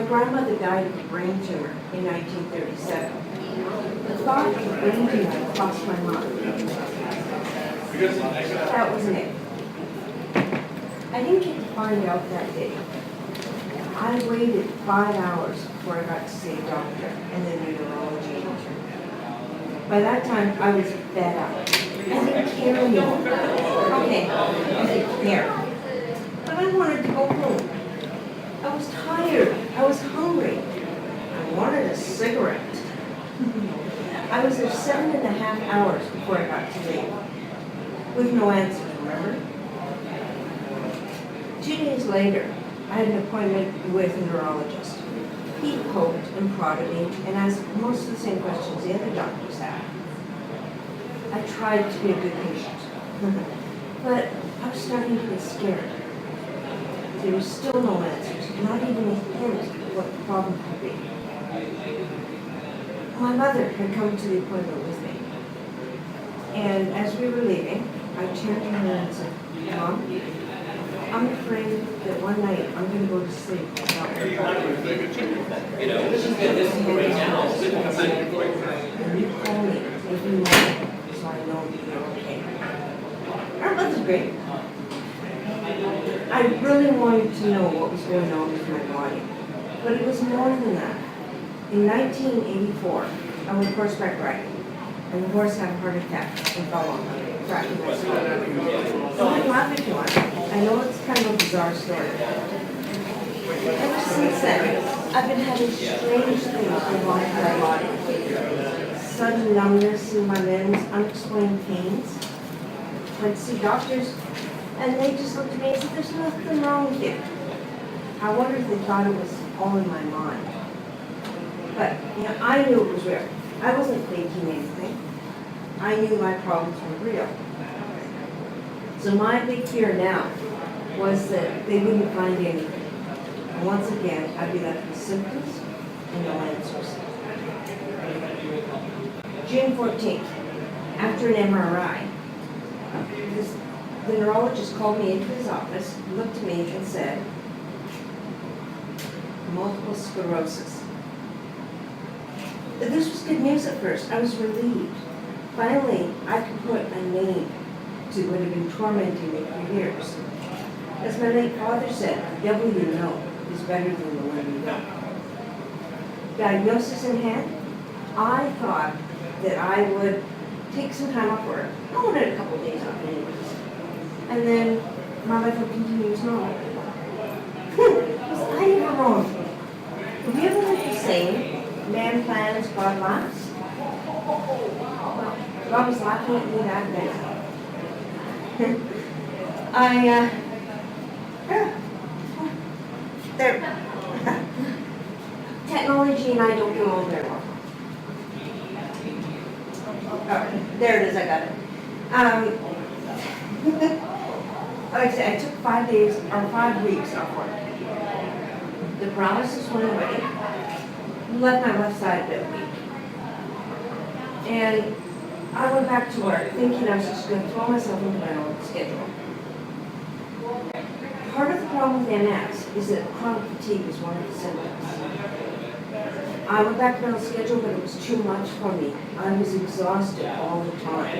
grandmother died of a brain tumor in 1937. The thought of brain tumor crossed my mind. That wasn't it. I didn't get to find out that day. I waited 5 hours before I got to see a doctor and then a neurology intern. By that time, I was fed up. I didn't care anymore. Okay, I didn't care. But I wanted to go home. I was tired. I was hungry. I wanted a cigarette. I was there 7.5 hours before I got to leave. With no answers, remember? 2 days later, I had an appointment with a neurologist. He poked and prodded me and asked most of the same questions the other doctors had. I tried to be a good patient, but I was starting to get scared. There were still no answers, not even a hint of what the problem could be. My mother had come to the appointment with me, and as we were leaving, I turned to her and said, "Mom, I'm afraid that one night I'm going to go to sleep without her." This is good. This is great now. And you call me every morning so I know that you're okay. Our mother's great. I really wanted to know what was going on with my body, but it was more than that. In 1984, I went horseback riding, and the horse had a heart attack and fell on me, cracking my skull. So I laugh if you want. I know it's kind of a bizarre story. Ever since then, I've been having strange things go on with my body. Sudden numbness in my limbs, unexplained pains. I'd see doctors, and they just looked at me and said, "There's nothing wrong with you." I wonder if they thought it was all in my mind. But, I knew it was real. I wasn't faking anything. I knew my problems were real. So my big fear now was that they wouldn't find anything. And once again, I'd be left with symptoms and no answers. June 14th, after an MRI, the neurologist called me into his office, looked at me and said, "Multiple sclerosis." This was good news at first. I was relieved. Finally, I could put a name to what had been tormenting me for years. As my late father said, "The devil you know is better than the one you don't." Diagnosis in hand, I thought that I would take some time off work. I wanted a couple of days off anyways. And then my life would continue as normal. Was I ever wrong? Have you ever heard the saying, "Man plans, God laughs"? Well, God was laughing at me that day. There. Technology and I don't get along very well. Oh, there it is, I got it. Like I said, I took 5 days or 5 weeks off work. The paralysis went away, left my left side a bit weak. And I went back to work thinking I was just going to throw myself into my own schedule. Part of the problem with MS is that chronic fatigue is one of the symptoms. I went back to my own schedule, but it was too much for me. I was exhausted all the time.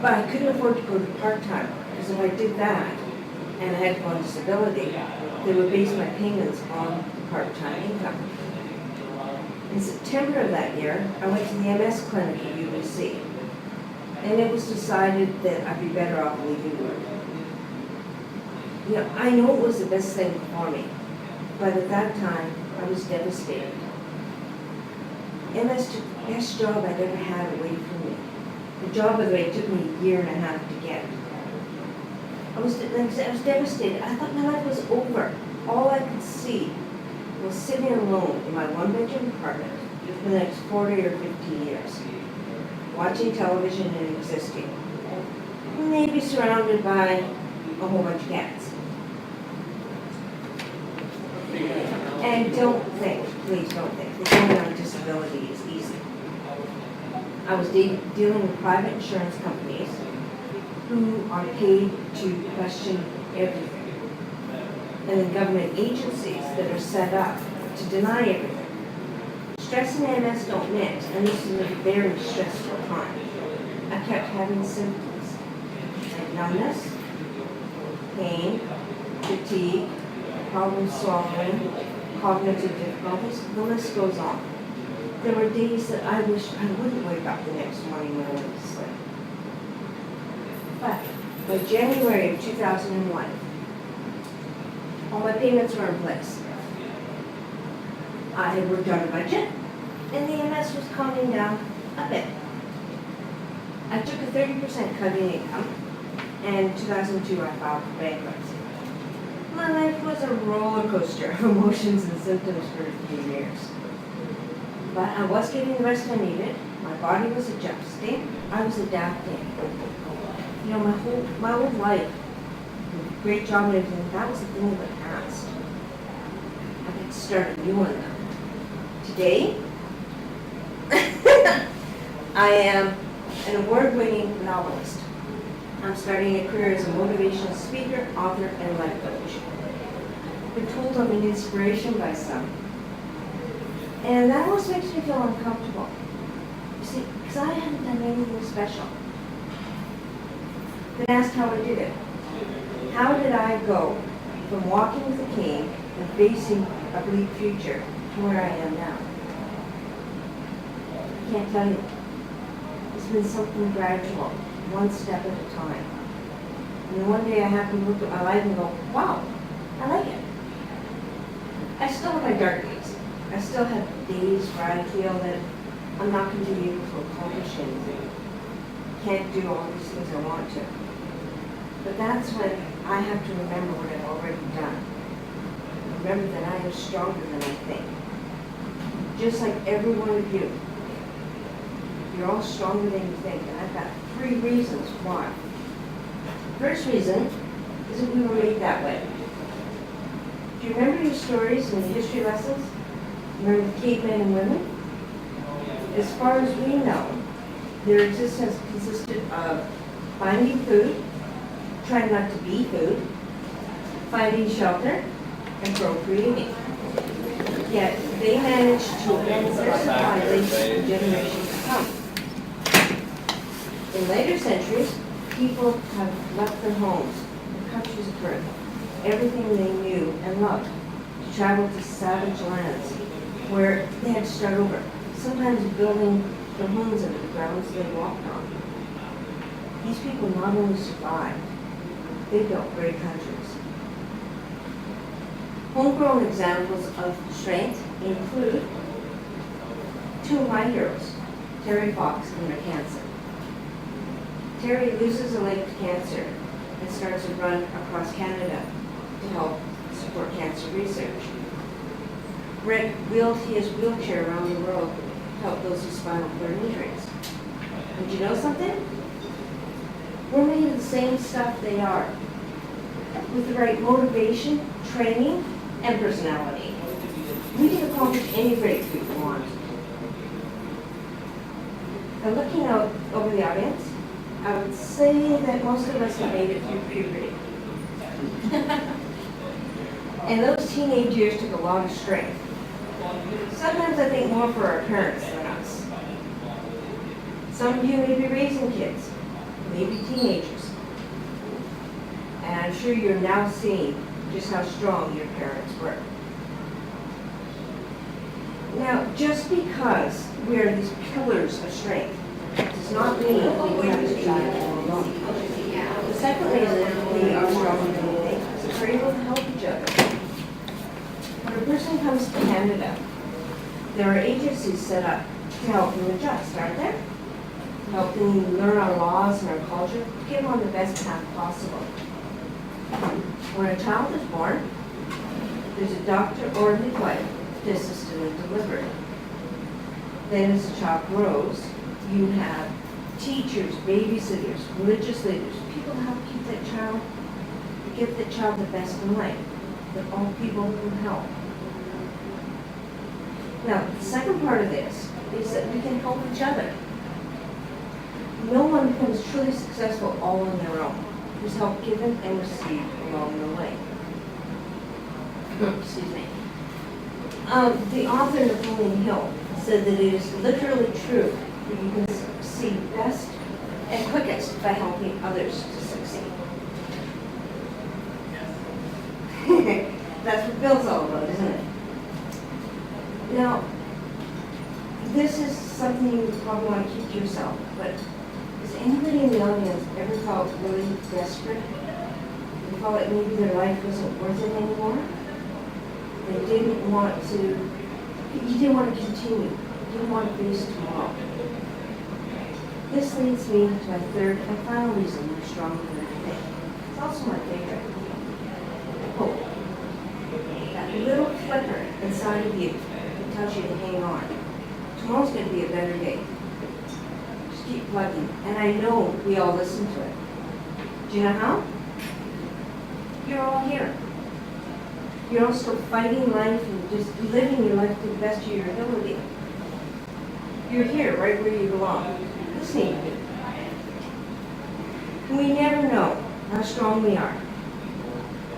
But I couldn't afford to go to part-time, because if I did that, and I had to go on disability, they would base my payments on part-time income. In September of that year, I went to the MS clinic at UBC, and it was decided that I'd be better off leaving work. I know it was the best thing for me, but at that time, I was devastated. MS took the best job I'd ever had away from me. The job, by the way, took me a year and a half to get. I was devastated. I thought my life was over. All I could see was sitting alone in my one-bedroom apartment for the next 40 or 50 years, watching television and existing, maybe surrounded by a whole bunch of cats. And don't think, please don't think, that going on disability is easy. I was dealing with private insurance companies who are paid to question everything. and the government agencies that are set up to deny everything. Stress and MS don't mix, and this is a very stressful time. I kept having symptoms like numbness, pain, fatigue, problem swallowing, cognitive difficulties, the list goes on. There were days that I wished I wouldn't wake up the next morning when I went to sleep. But by January of 2001, all my payments were in place. I had worked on a budget, and the MS was calming down a bit. I took a 30% cut in income, and in 2002 I filed for bankruptcy. My life was a roller coaster of emotions and symptoms for a few years. But I was getting the rest I needed, my body was adjusting, I was adapting. You know, my whole life, great job and everything, that was a thing of the past. I got to start a new one now. Today, I am an award-winning novelist. I'm starting a career as a motivational speaker, author, and life coach. I've been told I'm an inspiration by some. And that always makes me feel uncomfortable. You see, because I haven't done anything special. Then asked how I did it. How did I go from walking with a cane and facing a bleak future to where I am now? I can't tell you. It's been something gradual, one step at a time. And then one day I happened to look at my life and go, wow, I like it. I still have my dark days. I still have days where I feel that I'm not going to be able to accomplish anything. Can't do all these things I want to. But that's when I have to remember what I've already done. Remember that I am stronger than I think. Just like every one of you. You're all stronger than you think. And I've got 3 reasons why. First reason is that we were made that way. Do you remember your stories in the history lessons? Remember the cavemen and women? As far as we know, their existence consisted of finding food, trying not to be food, finding shelter, and procreating. Yet they managed to advance their supply base for generations to come. In later centuries, people have left their homes, their countries of birth, everything they knew and loved, to travel to savage lands where they had to start over, sometimes building their homes into the grounds they walked on. These people not only survived, they built great countries. Homegrown examples of strength include 2 of my heroes, Terry Fox and Rick Hansen. Terry loses a leg to cancer and starts a run across Canada to help support cancer research. Rick wheeled his wheelchair around the world to help those with spinal cord injuries. And you know something? We're made of the same stuff they are. With the right motivation, training, and personality, we can accomplish any breakthrough we want. And looking out over the audience, I would say that most of us have made it through puberty. And those teenage years took a lot of strength. Sometimes I think more for our parents than us. Some of you may be raising kids, maybe teenagers. And I'm sure you're now seeing just how strong your parents were. Now, just because we are these pillars of strength does not mean we have to be all alone. The second reason we are stronger than we think is that we're able to help each other. When a person comes to Canada, there are agencies set up to help them adjust, aren't there? To help them learn our laws and our culture, to get them on the best path possible. When a child is born, there's a doctor or a midwife to assist in the delivery. Then as the child grows, you have teachers, babysitters, religious leaders, people to help keep that child, to give that child the best in life, that all people can help. Now, the second part of this is that we can help each other. No one becomes truly successful all on their own. There's help given and received along the way. excuse me. The author Napoleon Hill said that it is literally true that you can succeed best and quickest by helping others to succeed. That's what Bill's all about, isn't it? Now, this is something you probably want to keep to yourself, but has anybody in the audience ever felt really desperate? They felt like maybe their life wasn't worth it anymore? They didn't want to, you didn't want to continue. You didn't want to face tomorrow. This leads me to my third and final reason you're stronger than you think. It's also my favorite. Hope. That little flicker inside of you that tells you to hang on. Tomorrow's going to be a better day. Just keep plugging. And I know we all listen to it. Do you know how? You're all here. You're all still fighting life and just living your life to the best of your ability. You're here, right where you belong, listening to me. We never know how strong we are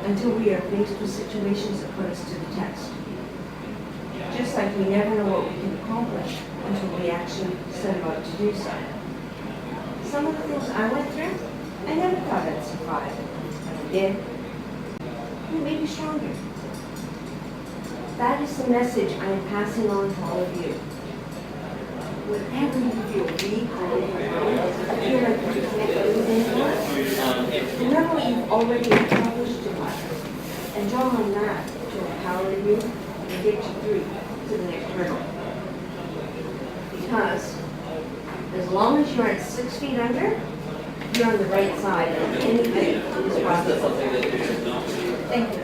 until we are faced with situations that put us to the test. Just like we never know what we can accomplish until we actually set about to do so. Some of the things I went through, I never thought I'd survive. And I did. You may be stronger. That is the message I am passing on to all of you. Whenever you feel weak or overwhelmed, feel like you can't do anymore, remember what you've already accomplished in life, and draw on that to empower you and get you through to the next hurdle. Because as long as you're at 6 feet under, you're on the right side of anything that is possible. Thank you.